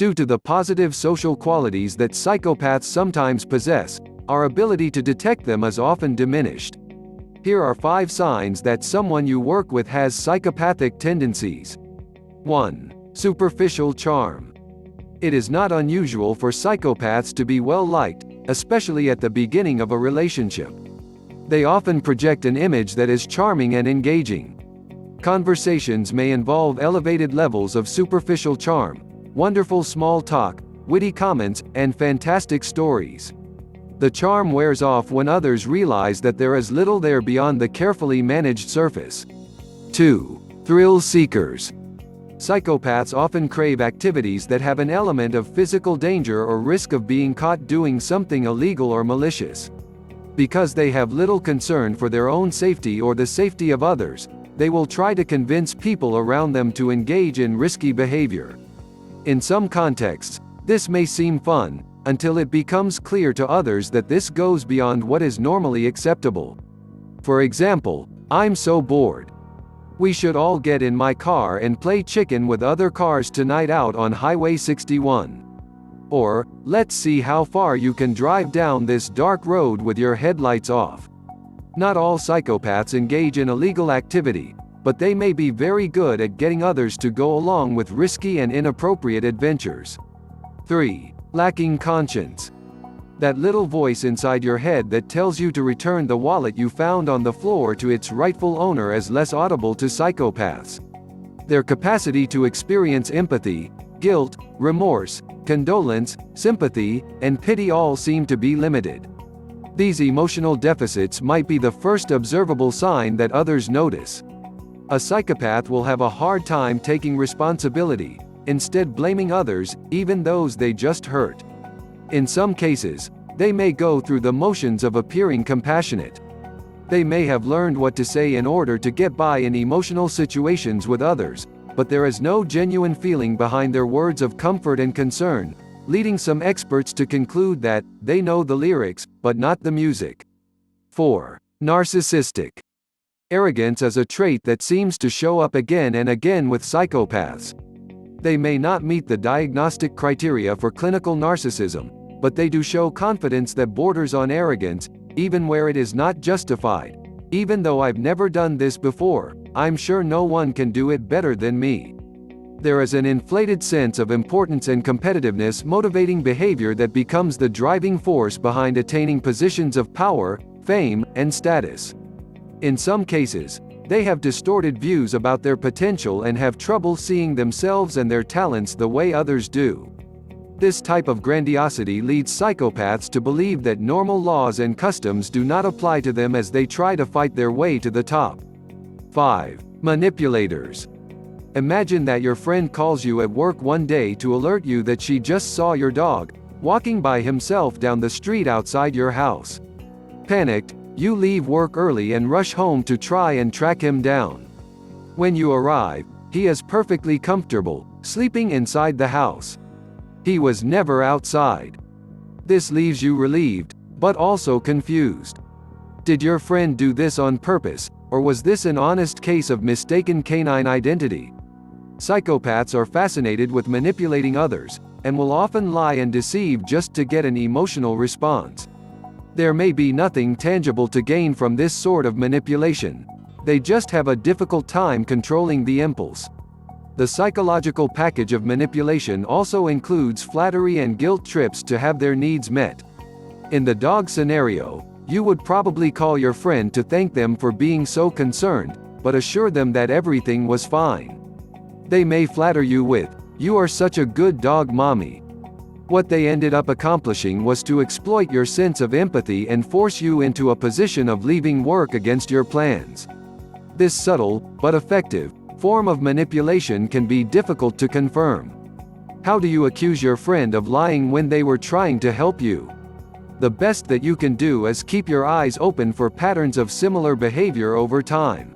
Due to the positive social qualities that psychopaths sometimes possess, our ability to detect them is often diminished. Here are 5 signs that someone you work with has psychopathic tendencies. 1. Superficial charm. It is not unusual for psychopaths to be well-liked, especially at the beginning of a relationship. They often project an image that is charming and engaging. Conversations may involve elevated levels of superficial charm, wonderful small talk, witty comments, and fantastic stories. The charm wears off when others realize that there is little there beyond the carefully managed surface. 2. Thrill seekers. Psychopaths often crave activities that have an element of physical danger or risk of being caught doing something illegal or malicious. Because they have little concern for their own safety or the safety of others, they will try to convince people around them to engage in risky behavior. In some contexts, this may seem fun, until it becomes clear to others that this goes beyond what is normally acceptable. For example, "I'm so bored. We should all get in my car and play chicken with other cars tonight out on Highway 61. Or, "Let's see how far you can drive down this dark road with your headlights off." Not all psychopaths engage in illegal activity, but they may be very good at getting others to go along with risky and inappropriate adventures. 3. Lacking conscience. That little voice inside your head that tells you to return the wallet you found on the floor to its rightful owner is less audible to psychopaths. Their capacity to experience empathy, guilt, remorse, condolence, sympathy, and pity all seem to be limited. These emotional deficits might be the first observable sign that others notice. A psychopath will have a hard time taking responsibility, instead blaming others, even those they just hurt. In some cases, they may go through the motions of appearing compassionate. They may have learned what to say in order to get by in emotional situations with others, but there is no genuine feeling behind their words of comfort and concern, leading some experts to conclude that they know the lyrics, but not the music. 4. Narcissistic. Arrogance is a trait that seems to show up again and again with psychopaths. They may not meet the diagnostic criteria for clinical narcissism, but they do show confidence that borders on arrogance, even where it is not justified. "Even though I've never done this before, I'm sure no one can do it better than me." There is an inflated sense of importance and competitiveness motivating behavior that becomes the driving force behind attaining positions of power, fame, and status. In some cases, they have distorted views about their potential and have trouble seeing themselves and their talents the way others do. This type of grandiosity leads psychopaths to believe that normal laws and customs do not apply to them as they try to fight their way to the top. 5. Manipulators. Imagine that your friend calls you at work one day to alert you that she just saw your dog walking by himself down the street outside your house. Panicked, you leave work early and rush home to try and track him down. When you arrive, he is perfectly comfortable, sleeping inside the house. He was never outside. This leaves you relieved, but also confused. Did your friend do this on purpose, or was this an honest case of mistaken canine identity? Psychopaths are fascinated with manipulating others, and will often lie and deceive just to get an emotional response. There may be nothing tangible to gain from this sort of manipulation. They just have a difficult time controlling the impulse. The psychological package of manipulation also includes flattery and guilt trips to have their needs met. In the dog scenario, you would probably call your friend to thank them for being so concerned, but assure them that everything was fine. They may flatter you with, "You are such a good dog, mommy." What they ended up accomplishing was to exploit your sense of empathy and force you into a position of leaving work against your plans. This subtle, but effective, form of manipulation can be difficult to confirm. How do you accuse your friend of lying when they were trying to help you? The best that you can do is keep your eyes open for patterns of similar behavior over time.